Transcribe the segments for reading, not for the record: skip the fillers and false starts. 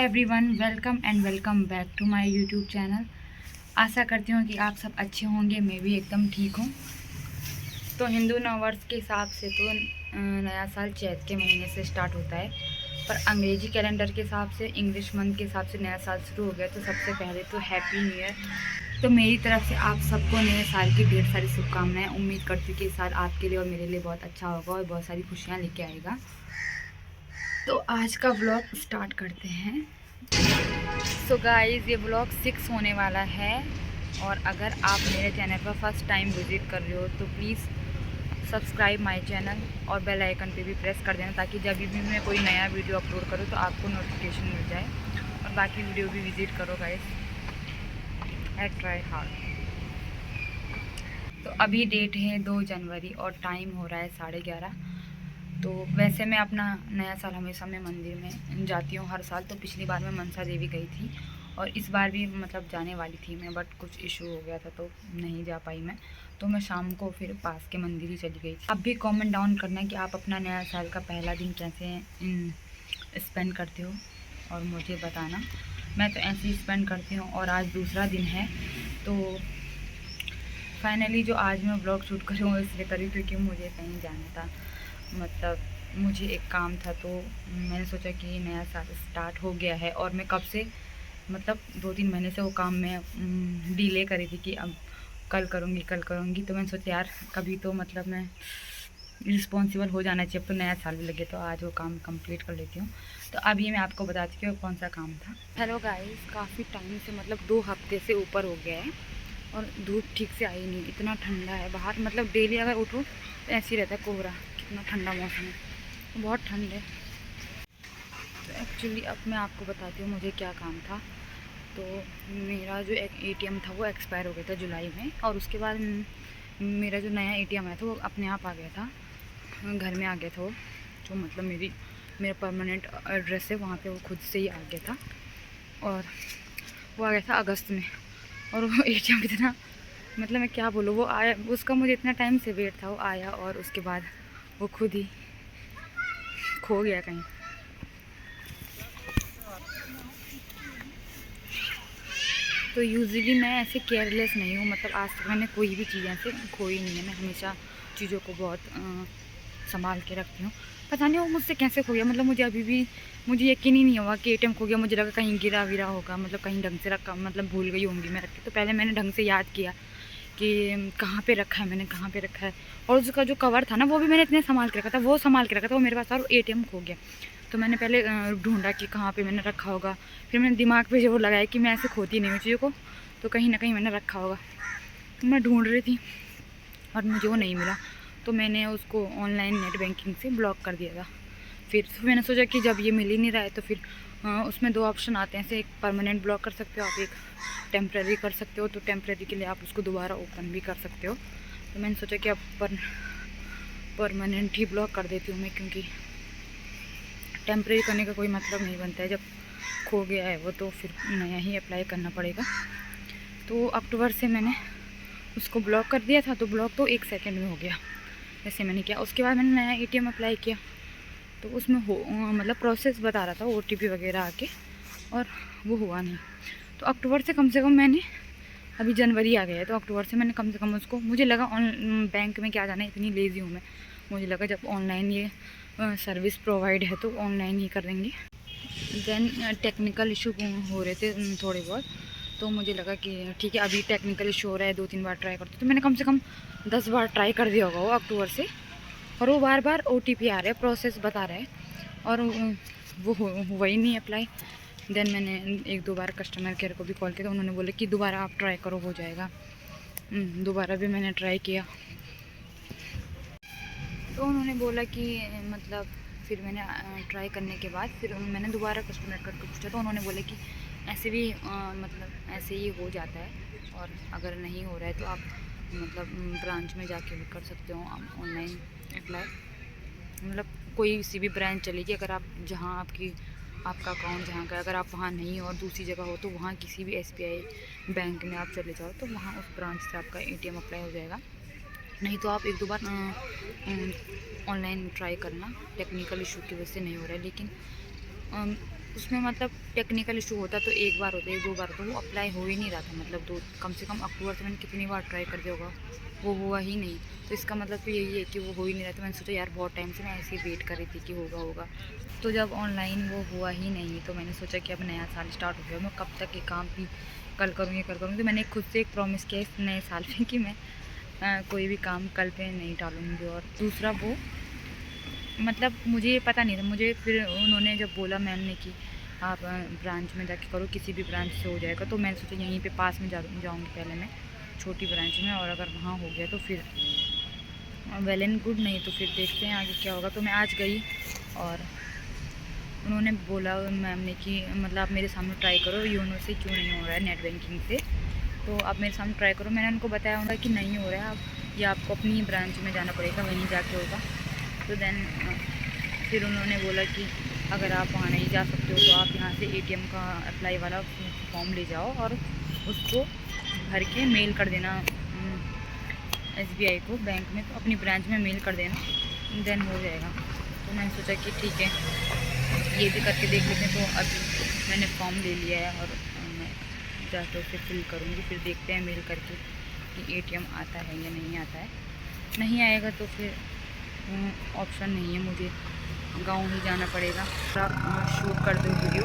Everyone, welcome and welcome back to my YouTube channel. आशा करती हूँ कि आप सब अच्छे होंगे। मैं भी एकदम ठीक हूँ। तो हिंदू नववर्ष के हिसाब से तो नया साल चैत के महीने से स्टार्ट होता है, पर अंग्रेजी कैलेंडर के हिसाब से, इंग्लिश मंथ के हिसाब से नया साल शुरू हो गया। तो सबसे पहले तो हैप्पी न्यू ईयर। तो मेरी तरफ से आप सबको नए साल की ढेर सारी शुभकामनाएँ। उम्मीद करती हूँ कि इस साल आपके लिए और मेरे लिए बहुत अच्छा होगा और बहुत सारी खुशियाँ लेके आएगा। तो आज का व्लॉग स्टार्ट करते हैं। सो गाइज़, ये व्लॉग 6 होने वाला है, और अगर आप मेरे चैनल पर फर्स्ट टाइम विज़िट कर रहे हो तो प्लीज़ सब्सक्राइब माय चैनल और बेल आइकन पे भी प्रेस कर देना, ताकि जब भी मैं कोई नया वीडियो अपलोड करूँ तो आपको नोटिफिकेशन मिल जाए। और बाकी वीडियो भी विज़िट करो गाइज़, एट ट्राई हार्ड। तो अभी डेट है 2 जनवरी और टाइम हो रहा है 11:30। तो वैसे मैं अपना नया साल हमेशा मैं मंदिर में जाती हूँ हर साल। तो पिछली बार मैं मनसा देवी गई थी, और इस बार भी मतलब जाने वाली थी मैं, बट कुछ इशू हो गया था तो नहीं जा पाई मैं। तो मैं शाम को फिर पास के मंदिर ही चली गई थी। अब भी कमेंट डाउन करना कि आप अपना नया साल का पहला दिन कैसे स्पेंड करते हो, और मुझे बताना। मैं तो ऐसे ही स्पेंड करती हूँ। और आज दूसरा दिन है, तो फाइनली जो आज मैं ब्लॉग शूट कर रही हूँ इसलिए करी क्योंकि मुझे कहीं जाना था। मतलब मुझे एक काम था, तो मैंने सोचा कि नया साल स्टार्ट हो गया है, और मैं कब से मतलब 2-3 महीने से वो काम मैं डिले करी थी कि अब कल करूँगी। तो मैंने सोचा यार कभी तो मतलब मैं रिस्पॉन्सिबल हो जाना चाहिए। अब तो नया साल भी लगे तो आज वो काम कंप्लीट कर लेती हूँ। तो अभी मैं आपको बताती हूँ कौन सा काम था। हेलो गाइस, काफ़ी टाइम से मतलब 2 हफ्ते से ऊपर हो गया है, और धूप ठीक से आई नहीं। इतना ठंडा है बाहर, मतलब डेली अगर उठो तो ऐसे ही रहता है कोहरा। कितना ठंडा मौसम है, बहुत ठंड है। तो एक्चुअली अब मैं आपको बताती हूँ मुझे क्या काम था। तो मेरा जो एक एटीएम था वो एक्सपायर हो गया था जुलाई में, और उसके बाद मेरा जो नया एटीएम आया था वो अपने आप आ गया था, घर में आ गया था वो। जो मतलब मेरा परमानेंट एड्रेस है वहाँ पे वो खुद से ही आ गया था, और वो आ गया था अगस्त में। और वो एटीएम कितना, मतलब मैं क्या बोलूँ, वो आया, उसका मुझे इतना टाइम से वेट था। वो आया और उसके बाद वो खुद ही खो गया कहीं। तो यूजुअली मैं ऐसे केयरलेस नहीं हूँ, मतलब आज तक मैंने कोई भी चीज़ ऐसे खोई नहीं है। मैं हमेशा चीज़ों को बहुत संभाल के रखती हूँ। पता नहीं वो मुझसे कैसे खो गया, मतलब मुझे अभी भी मुझे यकीन ही नहीं हुआ कि एटीएम खो गया। मुझे लगा कहीं गिरा विरा होगा, मतलब कहीं ढंग से रखा, मतलब भूल गई होंगी मैं रख के। तो पहले मैंने ढंग से याद किया कि कहाँ पे रखा है, मैंने कहाँ पे रखा है। और उसका जो कवर था ना वो भी मैंने इतने संभाल के रखा था, वो संभाल के रखा था वो मेरे पास, और एटीएम खो गया। तो मैंने पहले ढूंढा कि कहाँ पे मैंने रखा होगा। फिर मैंने दिमाग पे जो लगाया कि मैं ऐसे खोती नहीं हूँ चीज़ों को, तो कहीं ना कहीं मैंने रखा होगा। तो मैं ढूंढ रही थी और मुझे वो नहीं मिला, तो मैंने उसको ऑनलाइन नेट बैंकिंग से ब्लॉक कर दिया था। फिर मैंने सोचा कि जब ये मिल ही नहीं रहा है तो फिर उसमें 2 ऑप्शन आते हैं। से एक परमानेंट ब्लॉक कर सकते हो आप, एक टेम्प्रेरी कर सकते हो। तो टेम्प्रेरी के लिए आप उसको दोबारा ओपन भी कर सकते हो। तो मैंने सोचा कि अब परमानेंट ही ब्लॉक कर देती हूँ मैं, क्योंकि टेम्प्रेरी करने का कोई मतलब नहीं बनता है। जब खो गया है वो तो फिर नया ही अप्लाई करना पड़ेगा। तो अक्टूबर से मैंने उसको ब्लॉक कर दिया था, तो ब्लॉक तो 1 सेकंड में हो गया जैसे मैंने किया। उसके बाद मैंने नया एटीएम अप्लाई किया, तो उसमें मतलब प्रोसेस बता रहा था ओटीपी वगैरह आके, और वो हुआ नहीं। तो अक्टूबर से कम मैंने, अभी जनवरी आ गया है तो अक्टूबर से मैंने कम से कम उसको, मुझे लगा बैंक में क्या जाना है, इतनी लेज़ी हूँ मैं। मुझे लगा जब ऑनलाइन ये सर्विस प्रोवाइड है तो ऑनलाइन ही कर देंगे। देन टेक्निकल इशू हो रहे थे थोड़े बहुत, तो मुझे लगा कि ठीक है अभी टेक्निकल इशू हो रहा है, 2-3 बार ट्राई करते। तो मैंने कम से कम 10 बार ट्राई कर दिया होगा वो अक्टूबर से, और वो बार बार ओटीपी आ रहा है, प्रोसेस बता रहा है, और वो हुआ ही नहीं अप्लाई। देन मैंने 1-2 बार कस्टमर केयर को भी कॉल किया, तो उन्होंने बोला कि दोबारा आप ट्राई करो, हो जाएगा। दोबारा भी मैंने ट्राई किया, तो उन्होंने बोला कि मतलब, फिर मैंने ट्राई करने के बाद फिर मैंने दोबारा कस्टमर केयर को पूछा, तो उन्होंने बोला कि ऐसे भी मतलब ऐसे ही हो जाता है, और अगर नहीं हो रहा है तो आप मतलब ब्रांच में जाके भी कर सकते हो ऑनलाइन अप्लाई। मतलब कोई सी भी ब्रांच चलेगी, अगर आप जहाँ आपका अकाउंट जहाँ का, अगर आप वहाँ नहीं हो और दूसरी जगह हो, तो वहाँ किसी भी एसबीआई बैंक में आप चले जाओ, तो वहाँ उस ब्रांच से आपका एटीएम अप्लाई हो जाएगा। नहीं तो आप 1-2 बार ऑनलाइन ट्राई करना। टेक्निकल इशू की वजह से नहीं हो रहा है, लेकिन उसमें मतलब टेक्निकल इशू होता तो एक बार होता, 1-2 बार होता, वो अप्लाई हो ही नहीं रहा था। मतलब दो कम से कम अक्टूबर से मैंने कितनी बार ट्राई कर दिया होगा, वो हुआ ही नहीं। तो इसका मतलब तो यही है कि वो हो ही नहीं रहा। तो मैंने सोचा यार बहुत टाइम से मैं ऐसे ही वेट कर रही थी कि होगा। तो जब ऑनलाइन वो हुआ ही नहीं तो मैंने सोचा कि अब नया साल स्टार्ट हो गया, मैं कब तक ये काम भी कल करूँगी। तो मैंने खुद से एक प्रॉमिस किया इस नए साल में कि मैं कोई भी काम कल पे नहीं टालूँगी। और दूसरा वो मतलब मुझे ये पता नहीं था, मुझे फिर उन्होंने जब बोला मैम ने कि आप ब्रांच में जाके करो, किसी भी ब्रांच से हो जाएगा। तो मैंने सोचा यहीं पे पास में जाऊँगी पहले मैं छोटी ब्रांच में, और अगर वहाँ हो गया तो फिर वेल एंड गुड, नहीं तो फिर देखते हैं आगे क्या होगा। तो मैं आज गई और उन्होंने बोला मैम ने कि मतलब आप मेरे सामने ट्राई करो, योनो से क्यों नहीं हो रहा है, नेट बैंकिंग से, तो आप मेरे सामने ट्राई करो। मैंने उनको बताया होगा कि नहीं हो रहा है, आप या आपको अपनी ब्रांच में जाना पड़ेगा, वहीं जाके होगा। तो देन फिर उन्होंने बोला कि अगर आप वहाँ नहीं जा सकते हो तो आप यहाँ से एटीएम का अप्लाई वाला फॉर्म ले जाओ और उसको भर के मेल कर देना एसबीआई को, बैंक में, तो अपनी ब्रांच में मेल कर देना, देन हो जाएगा। तो मैंने सोचा कि ठीक है ये भी करके देख लेते हैं। तो अभी मैंने फॉर्म ले लिया है और मैं जाकर उसे फिल करूँगी, फिर देखते हैं मेल करके कि एटीएम आता है या नहीं आता है। नहीं आएगा तो फिर ऑप्शन नहीं है, मुझे गांव ही जाना पड़ेगा। आप शूट कर दो वीडियो,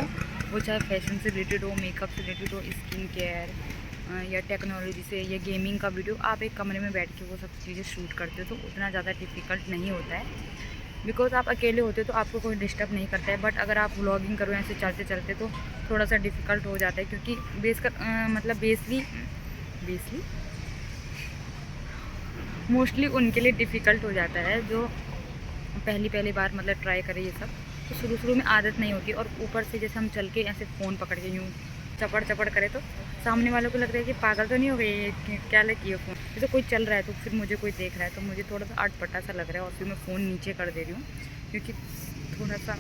वो चाहे फैशन से रिलेटेड हो, मेकअप से रिलेटेड हो, स्किन केयर या टेक्नोलॉजी से या गेमिंग का वीडियो, आप एक कमरे में बैठ के वो सब चीज़ें शूट करते हो तो उतना ज़्यादा डिफ़िकल्ट नहीं होता है, बिकॉज़ आप अकेले होते हो तो आपको कोई डिस्टर्ब नहीं करता है। बट अगर आप व्लॉगिंग करो ऐसे चलते चलते तो थोड़ा सा डिफ़िकल्ट हो जाता है, क्योंकि बेसली मोस्टली उनके लिए डिफ़िकल्ट हो जाता है जो पहली बार मतलब ट्राई करें ये सब। तो शुरू में आदत नहीं होती, और ऊपर से जैसे हम चल के ऐसे फ़ोन पकड़ के यूँ चपड़ करें तो सामने वालों को लगता है कि पागल तो नहीं हो गई ये, क्या लगी है फ़ोन। जैसे कोई चल रहा है तो फिर मुझे कोई देख रहा है तो मुझे थोड़ा सा अटपटा सा लग रहा है, और फिर मैं फ़ोन नीचे कर दे रही हूँ क्योंकि थोड़ा सा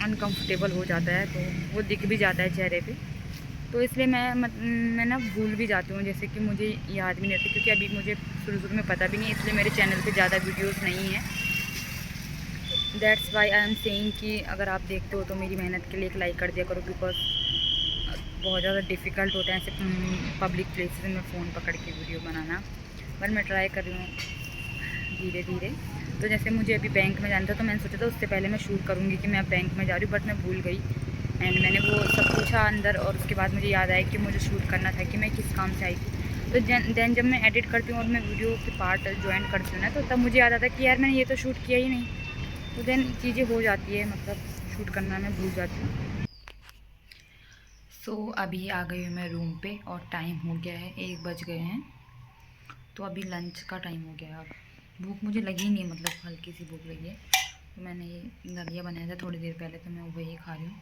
अनकम्फर्टेबल हो जाता है, तो वो दिख भी जाता है चेहरे पे। तो इसलिए मैं ना भूल भी जाती हूँ, जैसे कि मुझे याद भी नहीं रहती, क्योंकि अभी मुझे शुरू में पता भी नहीं, इसलिए मेरे चैनल पे ज़्यादा वीडियोस नहीं है। That's why I am saying कि अगर आप देखते हो तो मेरी मेहनत के लिए एक लाइक कर दिया करो, बिकॉज बहुत ज़्यादा डिफ़िकल्ट होता है ऐसे पब्लिक प्लेसेस में फ़ोन पकड़ के वीडियो बनाना। पर मैं ट्राई कर रही हूँ धीरे धीरे। तो जैसे मुझे अभी बैंक में जाना था तो मैंने सोचा था उससे पहले मैं शूट करूँगी कि मैं बैंक में जा रही हूँ, बट मैं भूल गई एंड मैंने वो सब पूछा अंदर, और उसके बाद मुझे याद आया कि मुझे शूट करना था कि मैं किस काम से आई थी। तो देन जब मैं एडिट करती हूँ और मैं वीडियो के पार्ट ज्वाइन करती हूँ ना, तो तब मुझे याद आता है कि यार मैंने ये तो शूट किया ही नहीं। तो देन चीज़ें हो जाती है, मतलब शूट करना मैं भूल जाती हूँ। सो अभी आ गई हूँ मैं रूम पे और टाइम हो गया है 1 बज गए हैं। तो अभी लंच का टाइम हो गया है। अब भूख मुझे लगी नहीं, मतलब हल्की सी भूख लगी है। तो मैंने ये दलिया बनाया था थोड़ी देर पहले, तो मैं वही खा रही हूँ।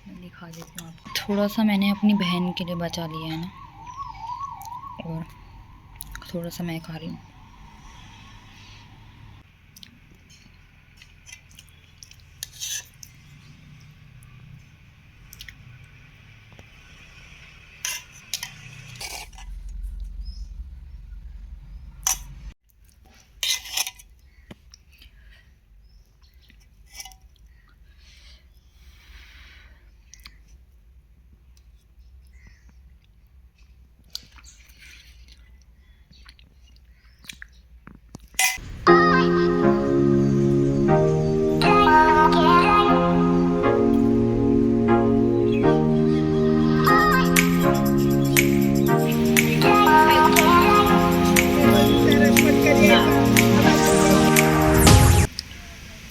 मैं दिखा देती हूँ आपको, थोड़ा सा मैंने अपनी बहन के लिए बचा लिया है ना, और थोड़ा सा मैं खा रही हूँ।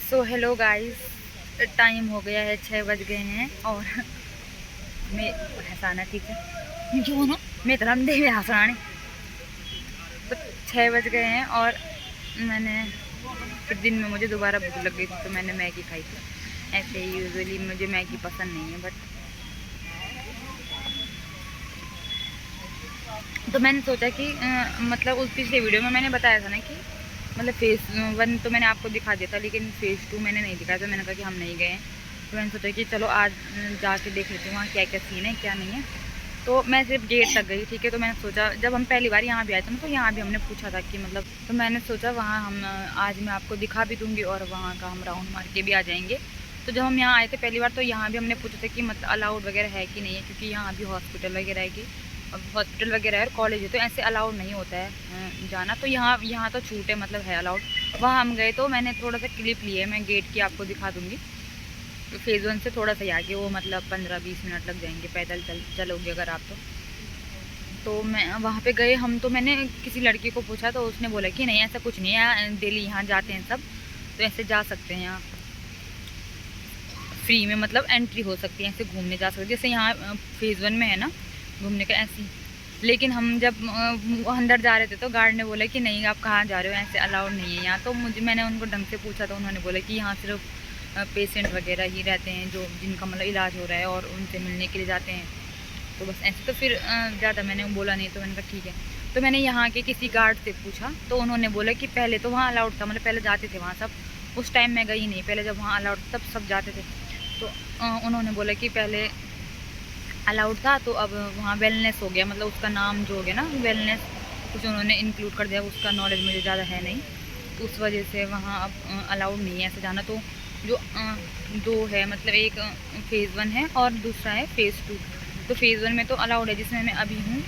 सो हेलो गाइस, टाइम हो गया है 6 बज गए हैं, और मैं हंसाना ठीक है क्यों ना, मैं तरम दे हंसाने। तो 6 बज गए हैं और मैंने फिर दिन में मुझे दोबारा भूख लग गई थी तो मैंने मैगी खाई थी। ऐसे ही यूजुअली मुझे मैगी पसंद नहीं है, बट तो मैंने सोचा कि मतलब उस पिछले वीडियो में मैंने बताया था ना कि मतलब फेज़ 1 तो मैंने आपको दिखा दिया था, लेकिन फेज़ 2 मैंने नहीं दिखाया। तो मैंने कहा कि हम नहीं गए हैं, तो मैंने सोचा कि चलो आज जाके देख लेती हूँ वहाँ क्या क्या सीन है क्या नहीं है। तो मैं सिर्फ गेट तक गई, ठीक है। तो मैंने सोचा जब हम पहली बार यहाँ भी आए थे ना, तो यहाँ भी हमने पूछा था कि मतलब, तो मैंने सोचा वहाँ हम आज मैं आपको दिखा भी दूँगी और वहाँ का हम राउंड मार के भी आ जाएंगे। तो जब हम यहाँ आए थे पहली बार तो यहाँ भी हमने पूछा था कि मतलब अलाउड वगैरह है कि नहीं है, क्योंकि यहाँ अभी हॉस्पिटल वगैरह है कि अब हॉस्पिटल वगैरह है और कॉलेज है, तो ऐसे अलाउड नहीं होता है जाना। तो यहाँ तो छूट है, मतलब है अलाउड। वहाँ हम गए तो मैंने थोड़ा सा क्लिप लिए, मैं गेट की आपको दिखा दूँगी। तो फेज़ 1 से थोड़ा सा ही आगे, वो मतलब 15-20 मिनट लग जाएंगे पैदल चलोगे अगर आप तो मैं वहाँ पे गए हम। तो मैंने किसी लड़की को पूछा तो उसने बोला कि नहीं ऐसा कुछ नहीं है, डेली यहाँ जाते हैं सब, तो ऐसे जा सकते हैं यहाँ फ्री में, मतलब एंट्री हो सकती है, ऐसे घूमने जा सकते हैं जैसे यहाँ फेज़ 1 में है ना घूमने का ऐसे ही। लेकिन हम जब अंदर जा रहे थे तो गार्ड ने बोला कि नहीं आप कहाँ जा रहे हो, ऐसे अलाउड नहीं है यहाँ। तो मैंने उनको ढंग से पूछा तो उन्होंने बोला कि यहाँ सिर्फ पेशेंट वगैरह ही रहते हैं जो जिनका मतलब इलाज हो रहा है और उनसे मिलने के लिए जाते हैं, तो बस ऐसे। तो फिर ज़्यादा मैंने बोला नहीं, तो मैंने कहा ठीक है। तो मैंने यहाँ के किसी गार्ड से पूछा तो उन्होंने बोला कि पहले तो वहाँ अलाउड था, मतलब पहले जाते थे वहाँ सब, उस टाइम मैं गई नहीं, पहले जब वहाँ अलाउड तब सब जाते थे। तो उन्होंने बोला कि पहले अलाउड था तो अब वहाँ वेलनेस हो गया, मतलब उसका नाम जो हो गया ना वेलनेस, कुछ उन्होंने इंक्लूड कर दिया, उसका नॉलेज मुझे ज़्यादा है नहीं, तो उस वजह से वहाँ अब अलाउड नहीं है ऐसे जाना। तो जो दो है, मतलब एक फेज़ 1 है और दूसरा है फेज़ 2। तो फेज़ 1 में तो अलाउड है जिसमें मैं अभी हूँ,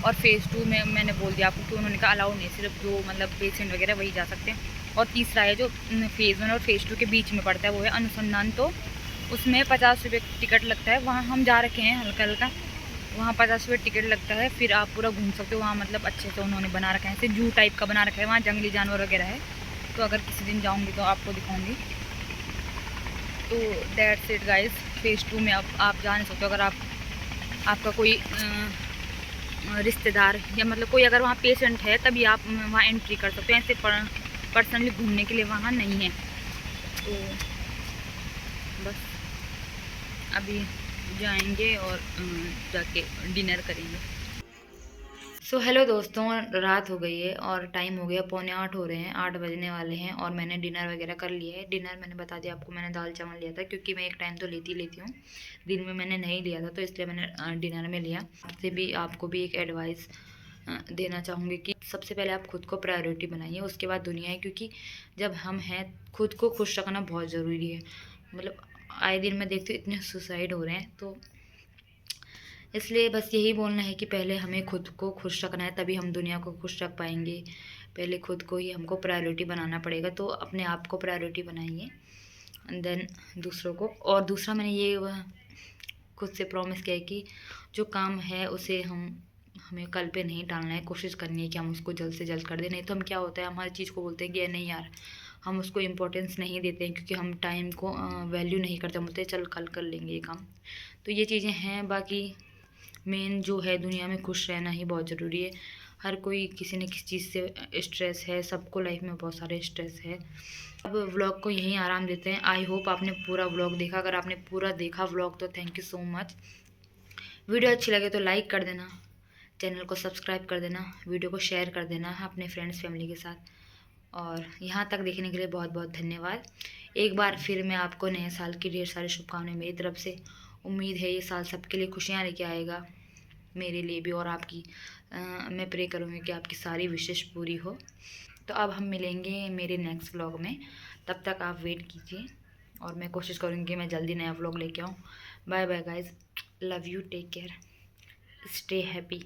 और फेज़ 2 में मैंने बोल दिया आपको कि उन्होंने कहा अलाउड नहीं, सिर्फ जो मतलब पेशेंट वगैरह वही जा सकते हैं। और तीसरा है जो फेज़ 1 और फेज़ 2 के बीच में पड़ता है, वो है अनुसंधान। तो उसमें 50 रुपये टिकट लगता है, वहाँ हम जा रखे हैं हल्का हल्का, वहाँ 50 रुपये टिकट लगता है, फिर आप पूरा घूम सकते हो वहाँ, मतलब अच्छे से उन्होंने बना रखा है, ऐसे जू टाइप का बना रखा है, वहाँ जंगली जानवर वगैरह है। तो अगर किसी दिन जाऊँगी तो आपको दिखाऊँगी। तो दैट्स इट गाइस, फेज़ 2 में अब आप जा नहीं सकते। अगर आपका कोई रिश्तेदार या मतलब कोई अगर वहाँ पेशेंट है तभी आप वहाँ एंट्री कर सकते हो, ऐसे पर्सनली घूमने के लिए वहाँ नहीं है। तो बस अभी जाएंगे और जाके डिनर करेंगे। सो हेलो दोस्तों, रात हो गई है और टाइम हो गया 7:45 हो रहे हैं, 8 बजने वाले हैं और मैंने डिनर वगैरह कर लिया है। डिनर मैंने बता दिया आपको, मैंने दाल चावल लिया था क्योंकि मैं एक टाइम तो लेती हूँ, दिन में मैंने नहीं लिया था तो इसलिए मैंने डिनर में लिया। आपसे भी आपको भी एक एडवाइस देना चाहूँगी कि सबसे पहले आप खुद को प्रायोरिटी बनाइए, उसके बाद दुनिया है, क्योंकि जब हम हैं खुद को खुश रखना बहुत ज़रूरी है। मतलब आए दिन मैं देखती हूँ इतने सुसाइड हो रहे हैं, तो इसलिए बस यही बोलना है कि पहले हमें खुद को खुश रखना है, तभी हम दुनिया को खुश रख पाएंगे। पहले खुद को ही हमको प्रायोरिटी बनाना पड़ेगा, तो अपने आप को प्रायोरिटी बनाइए, देन दूसरों को। और दूसरा मैंने ये खुद से प्रॉमिस किया है कि जो काम है उसे हमें कल पे नहीं टालना है, कोशिश करनी है कि हम उसको जल्द से जल्द कर दें। नहीं तो हम क्या होता है, हम हर चीज़ को बोलते हैं कि नहीं यार, हम उसको इम्पोर्टेंस नहीं देते हैं क्योंकि हम टाइम को वैल्यू नहीं करते, हम बोलते हैं चल कल कर लेंगे ये काम। तो ये चीज़ें हैं। बाकी मेन जो है दुनिया में खुश रहना ही बहुत ज़रूरी है। हर कोई किसी न किसी चीज़ से स्ट्रेस है, सबको लाइफ में बहुत सारे स्ट्रेस है। अब व्लॉग को यहीं आराम देते हैं। आई होप आपने पूरा व्लॉग देखा। अगर आपने पूरा देखा व्लॉग तो thank you so much. Video अच्छी लगे तो लाइक कर देना, चैनल को सब्सक्राइब कर देना, वीडियो को शेयर कर देना अपने फ्रेंड्स फैमिली के साथ। और यहाँ तक देखने के लिए बहुत बहुत धन्यवाद। एक बार फिर मैं आपको नए साल की ढेर सारी शुभकामनाएं मेरी तरफ से। उम्मीद है ये साल सबके लिए खुशियाँ लेके आएगा, मेरे लिए भी, और आपकी मैं प्रे करूँगी कि आपकी सारी विशेष पूरी हो। तो अब हम मिलेंगे मेरे नेक्स्ट व्लॉग में, तब तक आप वेट कीजिए और मैं कोशिश करूँगी कि मैं जल्दी नया व्लॉग लेके आऊँ। Bye bye guys, love you, take care, stay happy.